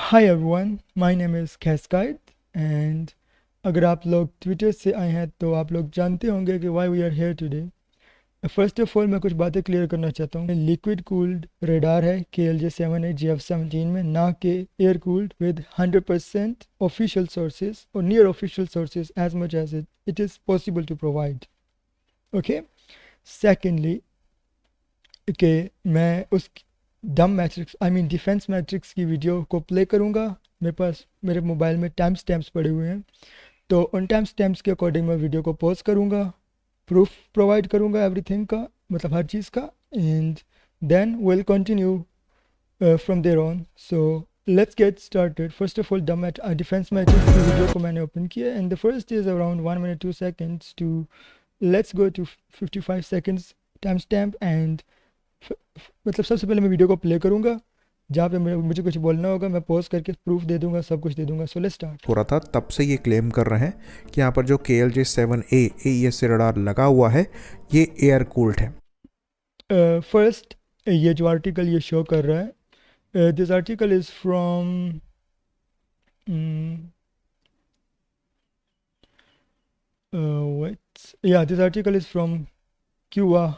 Hi everyone, my name is कैस्काइड and अगर आप लोग ट्विटर से आए हैं तो आप लोग जानते होंगे कि why we are here today. First of all मैं कुछ बातें क्लियर करना चाहता हूँ। लिक्विड कूल्ड रेडार है KLJ-7A GF-17 में, ना कि air cooled with 100% official sources और near official sources as much as it is possible to provide. Okay, secondly कि मैं उस डम मैट्रिक्स डिफेंस मैट्रिक्स की वीडियो को प्ले करूँगा। मेरे पास मेरे मोबाइल में टाइम स्टैम्प्स पड़े हुए हैं, तो उन टाइम स्टैम्प्स के अकॉर्डिंग मैं वीडियो को पॉज करूँगा, प्रूफ प्रोवाइड करूँगा एवरीथिंग का, मतलब हर चीज़ का, and then will continue from there on. So let's get started. First of all defence matrix की वीडियो को मैंने ओपन किया and the first is around 1 minute 2 seconds to let's go to 55 seconds time stamp and मतलब सबसे पहले मैं video को play करूँगा, जहाँ पे मुझे कुछ बोलना होगा मैं पॉज करके प्रूफ दे दूंगा, सब कुछ दे दूंगा। So let's start. हो रहा था तब से ये क्लेम कर रहे हैं कि यहाँ पर जो KLJ-7A AES रडार लगा हुआ है ये एयर कूल्ड है। फर्स्ट ये जो आर्टिकल ये शो कर रहा है, this article is from this article is from Kua,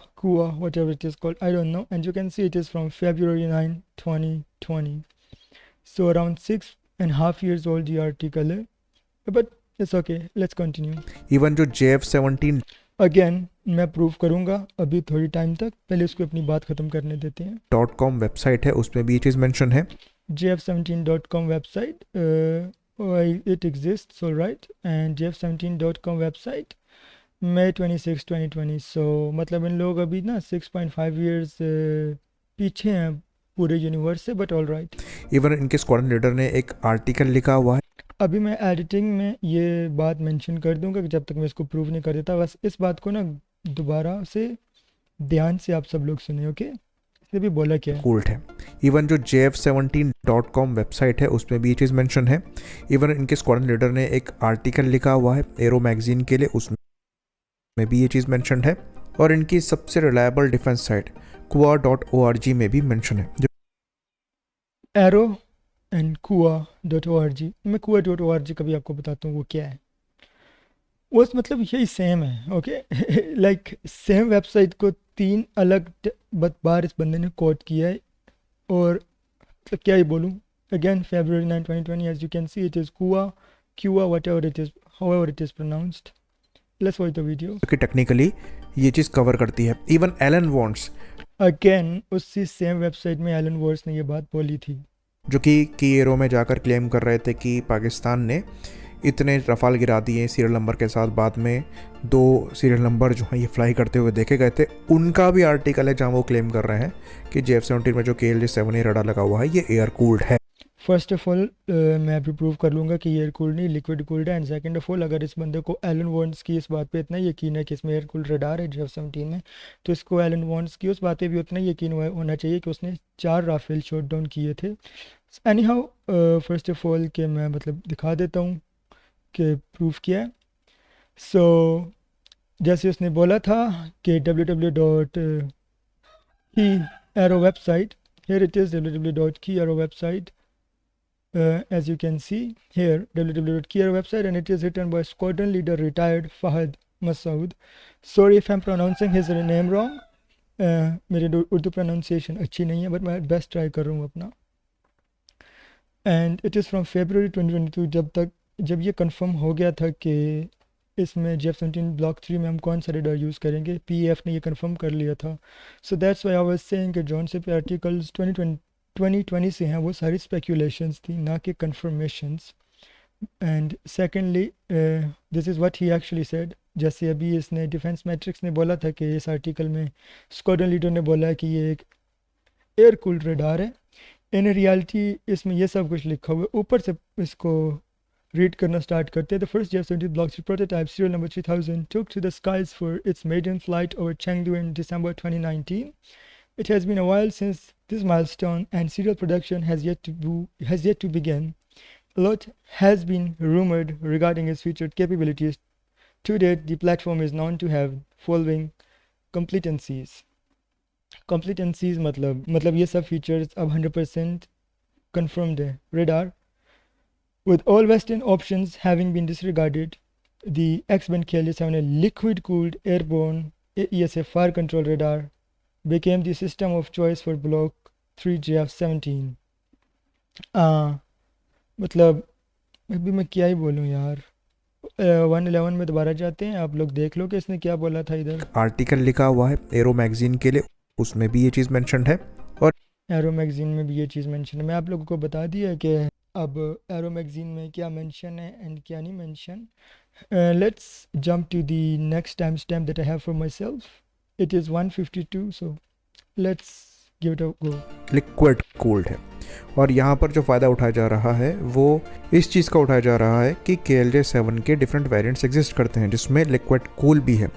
whatever it is called, I don't know. And you can see it is from February 9, 2020. So around 6.5 years old the article है, but it's okay. Let's continue. Even जो JF-17 Again मैं prove करूँगा अभी थोड़ी time तक, पहले उसको अपनी बात ख़त्म करने देते हैं। .com वेबसाइट है, उसमें भी ये चीज़ मेंशन है। JF17.com website, it exists, all right. And JF17.com website May 26, 2020। सो मतलब इन लोग अभी ना 6.5 ईयर्स पीछे हैं पूरे यूनिवर्स से, बट ऑल राइट। इवन इनके स्क्वाड्रन लीडर ने एक आर्टिकल लिखा हुआ है। अभी मैं एडिटिंग में ये बात मेंशन कर दूंगा कि जब तक मैं इसको प्रूव नहीं कर देता, बस इस बात को ना दोबारा से ध्यान से आप सब लोग सुने, ओके। इसने भी बोला क्या है। कूल्ड है। इवन जो JF17.com वेबसाइट है उसमें भी ये चीज़ मेंशन है। इवन इनके स्क्वाड्रन लीडर ने एक आर्टिकल लिखा हुआ है एरो मैगजीन के लिए, उसमें भी ये चीज़ मेंशन है। और इनकी सबसे रिलायबल डिफेंस साइट Kua.org में भी मेंशन है। एरो एंड Kua.org, मैं Kua.org का भी आपको बताता हूँ वो क्या है। वो मतलब यही सेम है, ओके। लाइक सेम वेबसाइट को 3 अलग बार इस बंदे ने कोट किया है, और मतलब क्या ही बोलूँ। Again February 9, 2020, as you can see it is Kua, whatever it is, however it is pronounced. Let's watch the video. कि टेक्निकली ये चीज़ कवर करती है। इवन एलन वॉन्ट्स, अगेन उसी सेम वेबसाइट में एलन वॉर्स ने ये बात बोली थी, जो कि एरो में जाकर क्लेम कर रहे थे कि पाकिस्तान ने इतने रफाल गिरा दिए सीरियल नंबर के साथ, बाद में 2 सीरियल नंबर जो हैं ये फ्लाई करते हुए देखे गए थे। उनका भी आर्टिकल है जहाँ वो क्लेम कर रहे हैं कि JF-17 में जो KLJ-7A रडार लगा हुआ है ये एयर कूल्ड है। फर्स्ट ऑफ ऑल मैं अभी प्रूव कर लूँगा कि एयर कूल्ड नहीं लिक्विड कूल्ड है। एंड सेकंड ऑफ ऑल, अगर इस बंदे को एलन वॉन्ट्स की इस बात पे इतना यकीन है कि इसमें एयर कूल्ड रडार है JF-17 में, तो इसको एलन वॉन्ट्स की उस बात पे भी उतना यकीन होना चाहिए कि उसने 4 राफेल शॉट डाउन किए थे। Any how, first of all कि मैं मतलब दिखा देता हूँ कि प्रूफ किया है। सो जैसे उसने बोला था कि www.keyarrow website, here it is, www.keyarrow website, as you can see here, www.keyarrow website, and it is written by squadron leader retired Fahad Masood. Sorry if I'm pronouncing his name wrong, मेरी Urdu pronunciation अच्छी नहीं है, but मैं best try कर रहा हूँ अपना। And it is from February 2022, जब ये कंफर्म हो गया था कि इसमें JF-17 ब्लॉक 3 में हम कौन सा रेडार यूज़ करेंगे, PAF ने ये कंफर्म कर लिया था। So that's why I was saying कि जौन से पे आर्टिकल्स 2020 से हैं वो सारी स्पेकुलेशंस थी, ना कि confirmations. And secondly this is what he actually said. जैसे अभी इसने डिफेंस मैट्रिक्स ने बोला था कि इस आर्टिकल में स्क्वाड्रन लीडर ने बोला है कि ये एक एयर कूल्ड रेडार है। इन रियलिटी इसमें ये सब कुछ लिखा हुआ है। ऊपर से इसको रीड करना स्टार्ट करते हैं। The first JF-17 Block 3 prototype, serial number 3000, took to the skies for its maiden flight over Chengdu in December 2019. It has been a while since this milestone, and serial production has yet to begin. A lot has been rumored regarding its future capabilities. To date, the platform is known to have following competencies. Competencies मतलब ये सब features अब 100% confirmed है। radar, With all Western options having been disregarded, the X-band KLJ-7A liquid-cooled airborne AESA fire control radar became the system of choice for Block 3 JF-17. मतलब अभी मैं क्या ही बोलूँ यार। 111 में दोबारा जाते हैं, आप लोग देख लो कि इसने क्या बोला था इधर। आर्टिकल लिखा हुआ है एरो मैगजीन के लिए, उसमें भी ये चीज़ मेंशन है। और एरो मैगजीन में भी ये चीज़ मेंशन है। मैं आप लोगों को बता दिया कि अब एरो मैगजीन में क्या मेंशन है एंड क्या नहीं mention. Let's jump to the next time stamp that I have for myself. It is 152, so let's give it a go. Liquid cooled है। और यहाँ पर जो फ़ायदा उठाया जा रहा है वो इस चीज़ का उठाया जा रहा है कि KLJ-7 के डिफरेंट वेरिएंट्स एग्जिस्ट करते हैं जिसमें लिक्विड कूल भी है।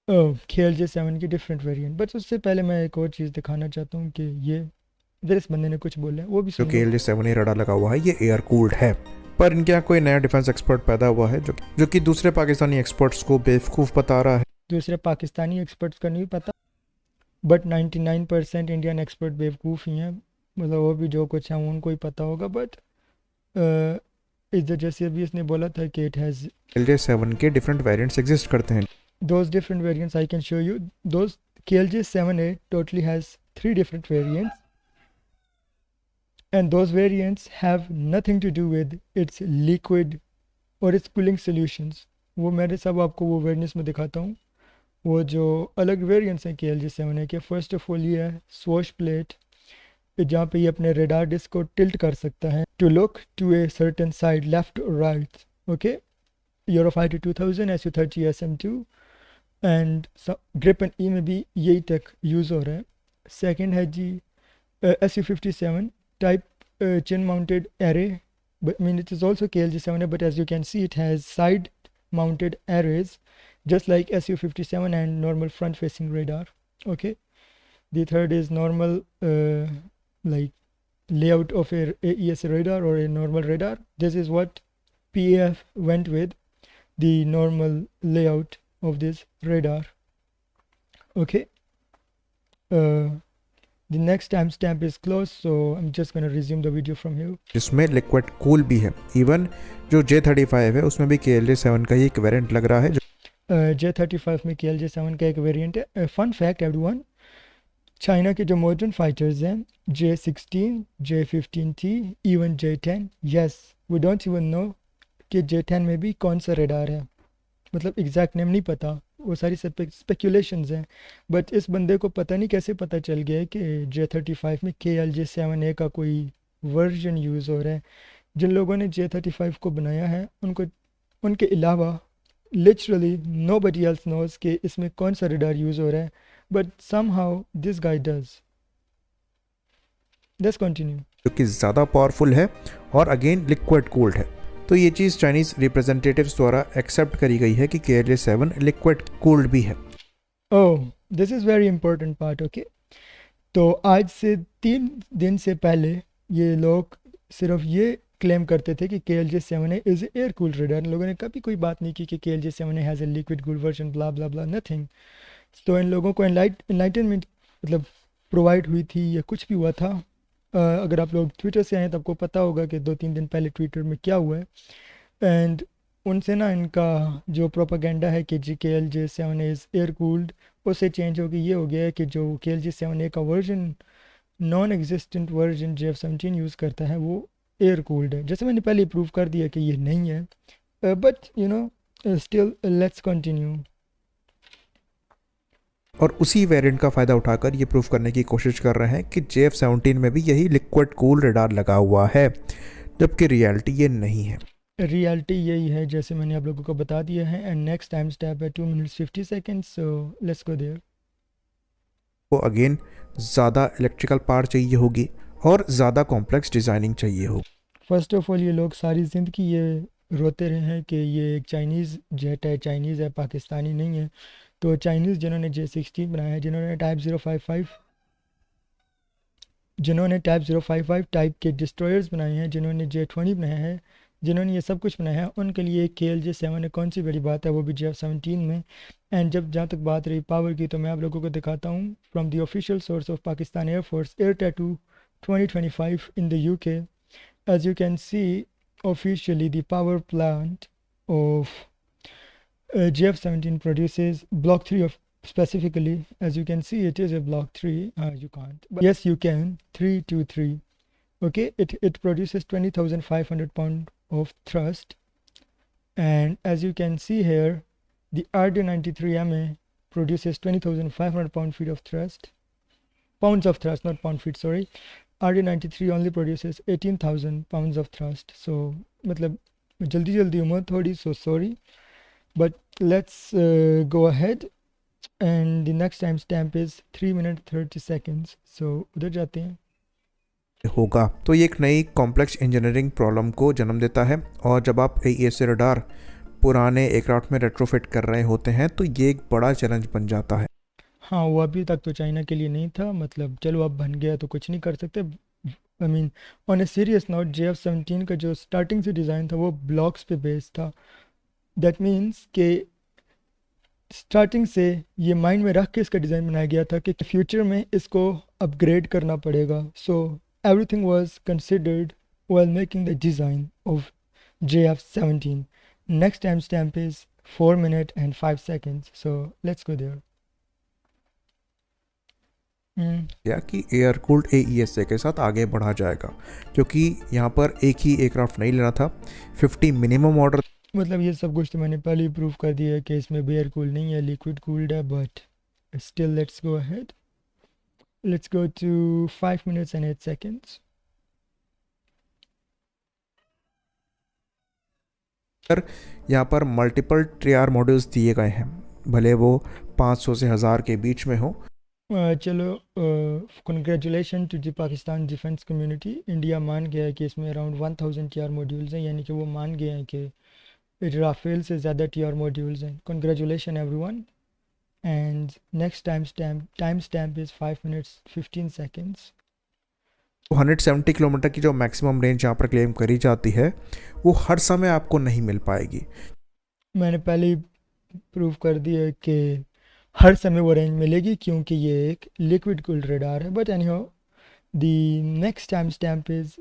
KLJ-7 की डिफरेंट वेरिएंट। बट उससे पहले मैं एक और चीज़ दिखाना चाहता हूँ कि ये इधर इस बंदे ने कुछ बोला है, वो भी जो सुन लो। KLJ-7A रडार लगा हुआ है ये एयर कूल्ड है। पर इनके यहाँ कोई नया डिफेंस एक्सपर्ट पैदा हुआ है जो कि दूसरे पाकिस्तानी एक्सपर्ट्स को बेवकूफ़ बता रहा है। दूसरे पाकिस्तानी एक्सपर्ट्स का नहीं पता, बट 99% इंडियन एक्सपर्ट बेवकूफ़ ही हैं। मतलब वो भी जो कुछ है उनको ही पता होगा। बट इधर जैसे अभी इसने बोला था कि इट हैज़ KLJ-7 के डिफरेंट वेरिएंट्स एग्जिस्ट करते हैं। those different variants I can show you. Those KLJ-7A totally has 3 different variants, and those variants have nothing to do with its liquid or its cooling solutions. वो मेरे सब आपको वो variants में दिखाता हूँ। वो जो अलग वेरिएंट्स हैं KLJ-7A के, फर्स्ट ऑफ ऑल ये है स्वॉश प्लेट, जहाँ पे ये अपने रेडार डिस्क को टिल्ट कर सकता है to look to a certain side, left और right. Okay, Eurofighter 2000, SU-30 SM2 and Gripen E में भी यही टेक यूज़ हो रहा है। सेकंड है जी SU-57 type chin mounted array, but I mean it is also KLJ-7A, but as you can see it has side mounted arrays just like SU-57 and normal front facing radar. Okay, the third is normal like layout of a AES radar or a normal radar. This is what PAF went with, the normal layout of this radar. Okay, the next timestamp is closed, so I'm just going to resume the video from here. जिसमें liquid cool भी है। Even जो J35 है उसमें भी KLJ-7 का ही एक variant लग रहा है J35 में KLJ-7 का एक वेरिएंट है। फन फैक्ट एवरीवन, चाइना के जो मॉडर्न फाइटर्स हैं J16, J15T, even J10, yes we don't even know कि J10 में भी कौन सा रडार है। मतलब एग्जैक्ट नेम नहीं पता, वो सारी स्पेकुलेशंस हैं। बट इस बंदे को पता नहीं कैसे पता चल गया है कि J35 में KLJ-7A का कोई वर्जन यूज़ हो रहा है। जिन लोगों ने J35 को बनाया है उनको, उनके अलावा लिटरली नोबडी एल्स नोज कि इसमें कौन सा रडार यूज़ हो रहा है, but somehow this guy does. Let's continue. जो कि ज़्यादा पावरफुल है और अगेन लिक्विड कूल्ड है। तो ये चीज़ चाइनीज़ रिप्रेजेंटेटिव्स द्वारा एक्सेप्ट करी गई है कि KLJ-7 लिक्विड कूल्ड भी है। Oh, this is very important part. Okay, तो आज से 3 दिन से पहले ये लोग सिर्फ ये क्लेम करते थे कि KLJ-7A is air cooled radar. लोगों ने कभी कोई बात नहीं की कि KLJ-7A has a liquid cooled version, blah blah blah, nothing. तो इन लोगों को एनलाइटनमेंट मतलब प्रोवाइड हुई थी या कुछ भी हुआ था। अगर आप लोग ट्विटर से आए तो आपको पता होगा कि 2-3 दिन पहले ट्विटर में क्या हुआ है। एंड उनसे ना इनका जो प्रोपागेंडा है कि KLJ-7A इज़ एयर कूल्ड, उससे चेंज हो गई, ये हो गया है कि जो KLJ-7A का version, non existent version JF-17 use करता है वो एयर कूल्ड है। जैसे मैंने पहले प्रूव कर दिया कि ये नहीं है, but you know still let's continue. और उसी वेरिएंट का फ़ायदा उठाकर ये प्रूव करने की कोशिश कर रहे हैं कि JF-17 में भी यही लिक्विड कूल रडार लगा हुआ है, जबकि रियलिटी ये नहीं है। रियलिटी यही है जैसे मैंने आप लोगों को बता दिया है। एंड नेक्स्ट टाइम स्टेप है 2 minutes 50 seconds, so let's go there. वो अगेन ज़्यादा इलेक्ट्रिकल पावर चाहिए होगी और ज़्यादा कॉम्प्लेक्स डिज़ाइनिंग चाहिए होगी। फर्स्ट ऑफ ऑल ये लोग सारी ज़िंदगी ये रोते रहे हैं कि ये एक चाइनीज़ जेट है, चाइनीज़ है, पाकिस्तानी नहीं है। तो चाइनीज़ जिन्होंने J16 बनाया है, जिन्होंने टाइप 055 टाइप के डिस्ट्रॉयर्स बनाए हैं, जिन्होंने J20 बनाया है, जिन्होंने ये सब कुछ बनाया है, उनके लिए KLJ-7 कौन सी बड़ी बात है, वो भी JF-17 में। एंड जहाँ तक बात रही पावर की, तो मैं आप लोगों को दिखाता हूँ from the official source of Pakistan air force, air tattoo 2025 in the UK। As you can see officially the power plant of JF-17 produces block 3 of, specifically, as you can see, it is a block 3. You can't, but yes you can. 323. Okay, it produces 20,500 pound of thrust, and as you can see here, the RD-93MA produces 20,500 pound-feet of thrust, pounds of thrust, not pound-feet, sorry. RD-93 only produces 18,000 pounds of thrust. So मतलब जल्दी उम्र थोड़ी, so sorry, but let's go ahead, and the next timestamp is 3 minutes 30 seconds. So उधर जाते हैं. होगा तो ये एक नई कॉम्प्लेक्स इंजीनियरिंग प्रॉब्लम को जन्म देता है, और जब आप AESA रडार पुराने एयरक्राफ्ट में रेट्रोफिट कर रहे होते हैं तो ये एक बड़ा चैलेंज बन जाता है. हाँ, वो अभी तक तो चाइना के लिए नहीं था, मतलब चलो अब बन गया तो कुछ नहीं कर सकते. I mean on a serious note, JF-17 का जो स्टार्टिंग से डिज़ाइन था वो ब्लॉक्स पे बेस्ड था. दैट मीन्स कि स्टार्टिंग से ये माइंड में रख के इसका डिज़ाइन बनाया गया था कि फ्यूचर में इसको अपग्रेड करना पड़ेगा. So everything was considered while making the design of JF-17. Next timestamp is 4 minutes and 5 seconds. So let's go there. या कि एयर कूल्ड AESA के साथ आगे बढ़ा जाएगा, क्योंकि यहाँ पर एक ही एयरक्राफ्ट नहीं लेना था. 50 मिनिमम ऑर्डर. मतलब ये सब कुछ तो मैंने पहले ही प्रूव कर दिया है कि इसमें भी एयर कूल नहीं है, लिक्विड कूल्ड है. But still let's go ahead. Let's go to 5 minutes and 8 seconds. यहाँ पर मल्टीपल ट्रिआर मॉड्यूल्स दिए गए हैं, भले वो 500 से 1000 के बीच में हो. चलो, congratulation to the Pakistan defence community. India मान गया है कि इसमें अराउंड 1000 TR मॉड्यूल्स हैं, यानी कि वो मान गए हैं कि राफेल से ज़्यादा TR मॉड्यूल्स हैं. Congratulation everyone. And next time stamp is 5 minutes 15 seconds. 170 kilometre की जो मैक्सिमम रेंज यहाँ पर क्लेम करी जाती है वो हर समय आपको नहीं मिल पाएगी. मैंने पहले ही प्रूव कर दिया कि हर समय वो रेंज मिलेगी, क्योंकि ये एक लिक्विड कूल्ड रडार है. But anyhow, the next time stamp is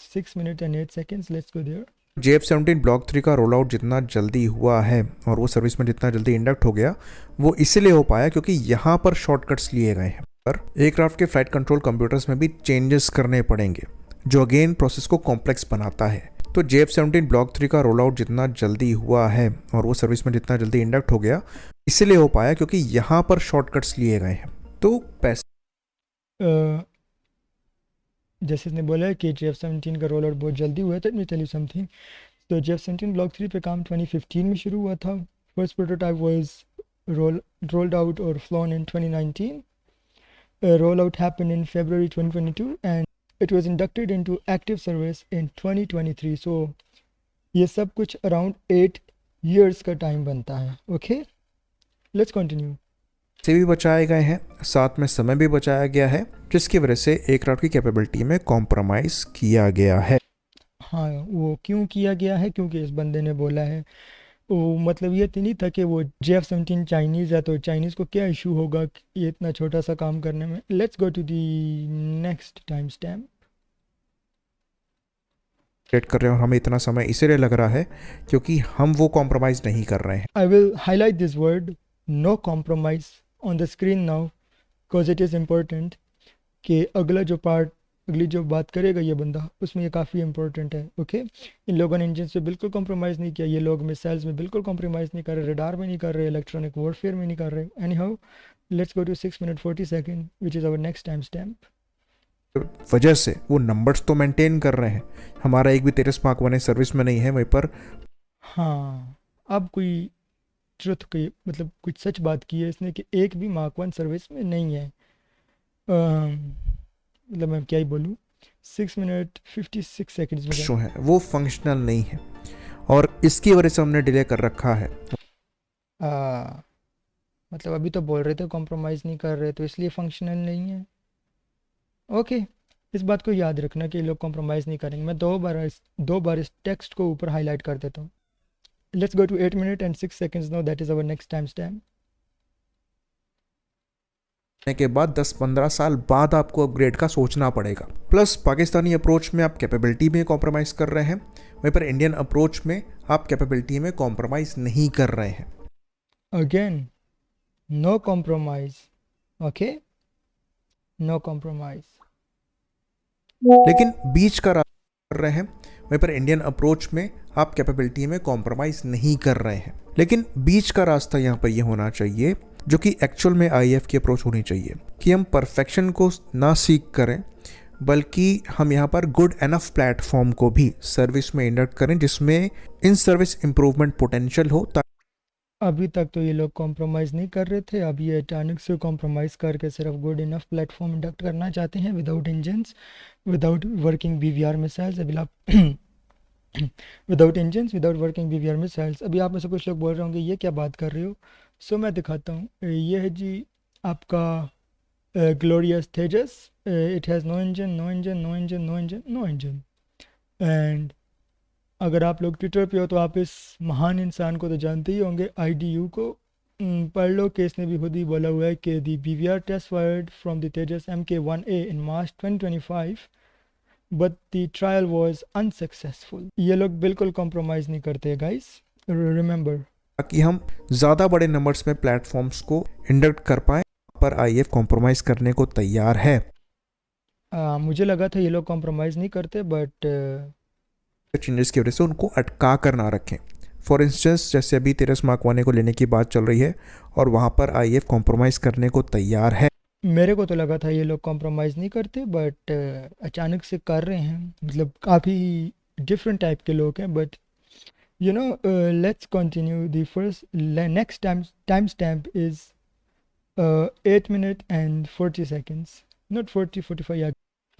6 minutes and 8 seconds. Let's go there. JF-17 block 3 का रोल आउट जितना जल्दी हुआ है और वो सर्विस में जितना जल्दी इंडक्ट हो गया, वो इसलिए हो पाया क्योंकि यहाँ पर शॉर्टकट्स लिए गए हैं. पर एयरक्राफ्ट के फ्लाइट कंट्रोल कंप्यूटर्स में भी चेंजेस करने पड़ेंगे, जो अगेन प्रोसेस को कॉम्प्लेक्स बनाता है. तो JF-17 ब्लॉक 3 का रोल आउट जितना जल्दी हुआ है और वो सर्विस में जितना जल्दी इंडक्ट हो गया, इसलिए हो पाया क्योंकि यहाँ पर शॉर्टकट्स लिए गए हैं. तो जैसे इसने बोला है कि JF-17 का रोल आउट बहुत जल्दी हुआ है, तो मैं टेल यू समथिंग. तो JF-17 ब्लॉक 3 पे काम 2015 में शुरू हुआ था. First prototype was rolled out or flown in 2019. Rollout happened in February 2022 and it was inducted into active service in 2023. So ये सब कुछ around 8 years का टाइम बनता है. Okay, let's continue. से भी बचाए गए हैं, साथ में समय भी बचाया गया है, जिसकी वजह से एयरक्राफ्ट की कैपेबिलिटी में कॉम्प्रोमाइज किया गया है. हाँ, वो क्यों किया गया है? क्योंकि इस बंदे ने बोला है, वो मतलब ये तो नहीं था कि वो JF-17 चाइनीज़ है तो चाइनीज़ को क्या इशू होगा ये इतना छोटा सा काम करने में. Let's go to the next time stamp. कर रहे हैं और हमें इतना समय इसीलिए लग रहा है क्योंकि हम वो कॉम्प्रोमाइज़ नहीं कर रहे हैं. I will highlight this word no compromise on the screen now because it is important कि अगली जो बात करेगा ये बंदा, उसमें ये काफ़ी इंपॉर्टेंट है. ओके, इन लोगों ने इंजन से बिल्कुल कॉम्प्रोमाइज़ नहीं किया. ये लोग मिसाइल्स में बिल्कुल कॉम्प्रोमाइज़ नहीं कर रहे, रडार में नहीं कर रहे, इलेक्ट्रॉनिक वॉरफेयर में नहीं कर रहे. Anyhow, let's go to 6 minutes 40 seconds which is our next time stamp. वजह से वो नंबर्स तो मेंटेन कर रहे हैं. हमारा एक भी 13 मार्क 1 सर्विस में नहीं है वहीं पर. हाँ, अब कोई ट्रुथ की मतलब कुछ सच बात की है इसने कि एक भी मार्क 1 सर्विस में नहीं है. मतलब मैं क्या ही बोलूँ. 6 minutes 56 seconds में जो है वो फंक्शनल नहीं है और इसकी वजह से हमने डिले कर रखा है. मतलब अभी तो बोल रहे थे कॉम्प्रोमाइज़ नहीं कर रहे, तो इसलिए फंक्शनल नहीं है. ओके, इस बात को याद रखना कि लोग कॉम्प्रोमाइज़ नहीं करेंगे. मैं दो बार इस टेक्स्ट को ऊपर हाईलाइट कर देता हूँ. Let's go to 8 minutes and 6 seconds now. That is our next time stamp. के बाद 10-15 साल बाद आपको अपग्रेड का सोचना पड़ेगा। प्लस पाकिस्तानी अप्रोच में आप कैपेबिलिटी में कॉम्प्रोमाइज़ कर रहे हैं, वहीं पर इंडियन अप्रोच में आप कैपेबिलिटी में कॉम्प्रोमाइज़ नहीं कर रहे हैं। Again, no compromise. Okay? No compromise. लेकिन बीच का रास्ता कर रहे हैं, वहीं पर इंडियन अप्रोच में आप कैपेबिलिटी में कॉम्प्रोमाइज़ नहीं कर रहे हैं। लेकिन बीच का रास्ता यहाँ पर ये होना चाहिए जो कि एक्चुअल में आईएफ की अप्रोच होनी चाहिए, कि हम परफेक्शन को ना सीख करें, बल्कि हम यहाँ पर गुड एनफ प्लेटफॉर्म को भी सर्विस में इंडक्ट करें जिसमें इन सर्विस इम्प्रूवमेंट पोटेंशियल हो। अभी तक तो ये लोग कॉम्प्रोमाइज़ नहीं कर रहे थे, अब ये अचानक से कॉम्प्रोमाइज़ करके सिर्फ गुड इनफ प्लेटफॉर्म इंडक्ट करना चाहते हैं without engines, without working BVR missiles. अभी आप without engines, without working BVR missiles. अभी आप में से कुछ लोग बोल रहे होंगे ये क्या बात कर रहे हो। सो मैं दिखाता हूँ। ये है जी आपका glorious Tejas. It has no engine, no engine, no engine, no engine, no engine. And अगर आप लोग ट्विटर पे हो तो आप इस महान इंसान को तो जानते ही होंगे, आईडीयू को। पढ़ लो कि इसने भी खुद ही बोला हुआ है कि the BVR test fired from the Tejas MK-1A in March 2025 but the trial was unsuccessful. ये लोग बिल्कुल कॉम्प्रोमाइज़ नहीं करते गाइस, रिमेंबर। ताकि हम ज़्यादा बड़े नंबर्स में प्लेटफॉर्म्स को इंडक्ट कर पाएँ, पर आईएफ कॉम्प्रोमाइज़ करने को तैयार है। मुझे लगा था ये लोग कॉम्प्रोमाइज़ नहीं करते, बट चेंजेस की वजह से उनको अटका कर ना रखें। फॉर इंस्टेंस जैसे अभी तेरस मार्क 1 को लेने की बात चल रही है और वहाँ पर आईएफ कॉम्प्रोमाइज़ करने को तैयार है। मेरे को तो लगा था ये लोग कॉम्प्रोमाइज़ नहीं करते, बट अचानक से कर रहे हैं। मतलब काफ़ी डिफरेंट टाइप के लोग हैं, but you know let's continue. The first next time stamp is 8 minute and 40 seconds, not 40 45, yeah.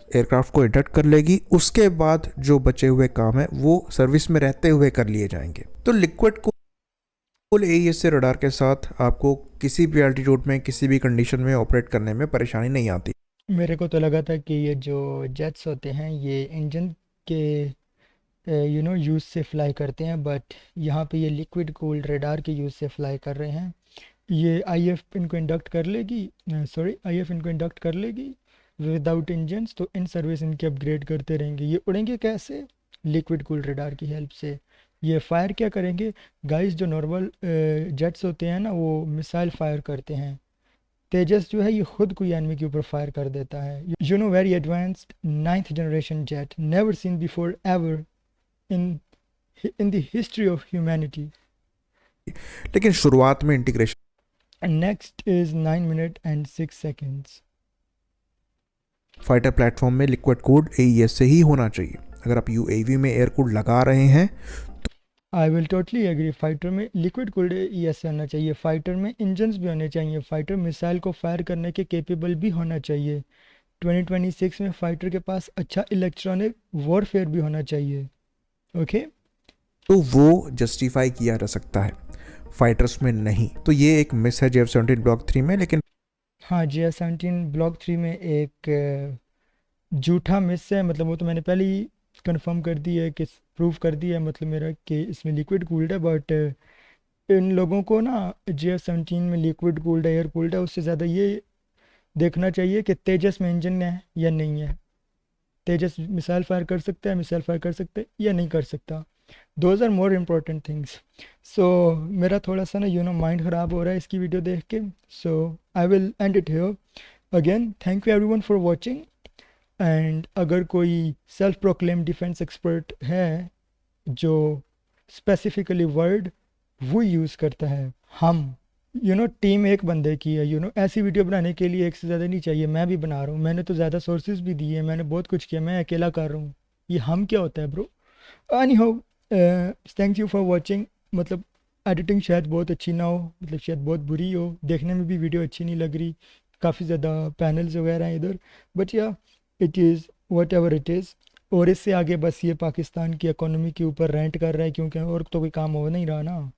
Aircraft को इंडक्ट कर लेगी, उसके बाद जो बचे हुए काम है वो सर्विस में रहते हुए कर लिए जाएंगे। तो लिक्विड कूल एईएस से रडार के साथ आपको किसी भी एल्टीट्यूड में किसी भी कंडीशन में ऑपरेट करने में परेशानी नहीं आती। मेरे को तो लगा था कि ये जो जेट्स होते हैं ये इंजन के यूज़ से फ्लाई करते हैं, बट यहाँ पे ये लिक्विड कूल्ड रडार के यूज़ से फ्लाई कर रहे हैं। ये आईएफ इनको इंडक्ट कर लेगी, आईएफ इनको इंडक्ट कर लेगी विदाउट इंजन्स, तो इन सर्विस इनकी अपग्रेड करते रहेंगे। ये उड़ेंगे कैसे? लिक्विड कूल रडार की हेल्प से। ये फायर क्या करेंगे गाइस? जो नॉर्मल जेट्स होते हैं ना वो मिसाइल फायर करते हैं, तेजस जो है ये खुद कोई एनिमी के ऊपर फायर कर देता है। You know very advanced 9th generation jet, never seen before ever in the history of humanity. लेकिन शुरुआत में integration. Next is 9 minute and 6 seconds. Fighter platform में लिक्विड कूल्ड एईएस से ही होना चाहिए। अगर आप यूएवी में एयर कूल्ड लगा रहे हैं, I will totally agree. Fighter में लिक्विड कूल्ड एईएस होना चाहिए, फाइटर में इंजन्स भी होने चाहिए, फाइटर मिसाइल को फायर करने के केपेबल भी होना चाहिए। 2026 में फाइटर के पास अच्छा इलेक्ट्रॉनिक वॉरफेयर भी होना चाहिए। ओके तो वो जस्टिफाई किया जा सकता है, फाइटर्स में नहीं। तो ये एक मिस है JF-17 ब्लॉक 3 में। लेकिन हाँ, JF-17 ब्लॉक 3 में एक झूठा मिस है। मतलब वो तो मैंने पहले ही कंफर्म कर दी है कि प्रूफ कर दिया है, मतलब मेरा कि इसमें लिक्विड कूल्ड है। बट इन लोगों को ना JF-17 में लिक्विड कूल्ड है, एयर कूल्ड है, उससे ज़्यादा ये देखना चाहिए कि तेजस में इंजन है या नहीं है। तेजस मिसाइल फायर कर सकता है, मिसाइल फायर कर सकता है या नहीं कर सकता। Those are more important things. So मेरा थोड़ा सा ना माइंड ख़राब हो रहा है इसकी वीडियो देख के। So I will end it here. Again thank you everyone for watching. And अगर कोई सेल्फ प्रोक्लेम डिफेंस एक्सपर्ट है जो स्पेसिफिकली वर्ड वो यूज़ करता है, हम टीम एक बंदे की है। ऐसी वीडियो बनाने के लिए एक से ज़्यादा नहीं चाहिए। मैं भी बना रहा हूँ, मैंने तो ज़्यादा सोर्सेज भी दिए, मैंने बहुत कुछ किया, मैं अकेला कर रहा हूँ। ये हम क्या होता है bro? Any how, thank you for watching. मतलब एडिटिंग शायद बहुत अच्छी ना हो, मतलब शायद बहुत बुरी हो, देखने में भी वीडियो अच्छी नहीं लग रही, काफ़ी ज़्यादा पैनल्स वगैरह हैं इधर। बट या it is what ever it is. और इससे आगे बस ये पाकिस्तान की इकोनॉमी के ऊपर रेंट कर रहा है, क्योंकि और तो कोई काम हो नहीं रहा ना।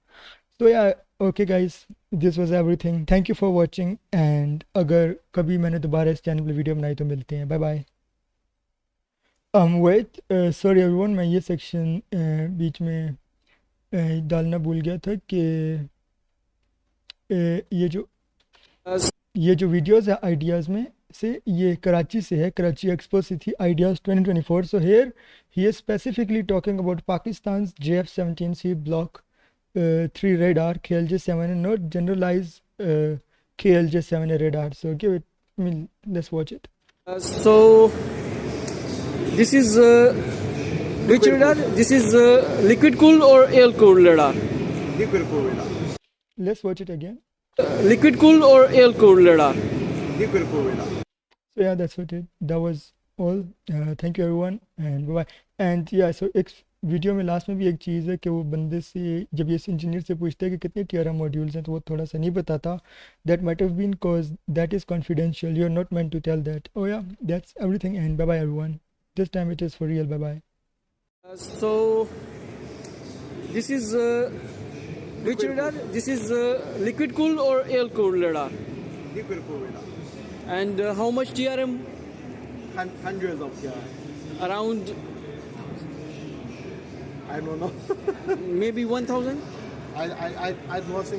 तो या okay guys, this was everything. Thank you for watching. And अगर कभी मैंने दोबारा इस चैनल पर वीडियो बनाई तो मिलते हैं। Bye bye. Wait, sorry everyone, मैं ये सेक्शन बीच में डालना भूल गया था कि ये जो ये जो वीडियोस है आइडियाज़ में से, ये कराची से है, कराची एक्सपो से थी, ideas 2024. So here he is specifically talking about Pakistan JF-17C Block 3 radar KLJ-7, and not generalized KLJ-7 radar. So give it, let's watch it. So this is which radar? This is liquid cooled or air cooled radar? Liquid cooled radar. Let's watch it again. Liquid cooled or air cooled radar? Liquid cooled radar. So yeah, that's what it. That was all. Thank you everyone and bye bye. And yeah, so एक video में last में भी एक चीज़ है कि वो बंदे से जब ये इंजीनियर से पूछते हैं कि कितने TRM मॉड्यूल्स हैं, तो वो थोड़ा सा नहीं बताता. That might have been cause that is confidential. You are not meant to tell that. Oh yeah, that's everything and bye bye everyone. This time it is for real. Bye bye. So this is which radar? This is liquid cooled or air cooled radar? Liquid cooled radar. And how much TRM? Hundreds of TRM. Around I don't know. maybe 1,000. I don't think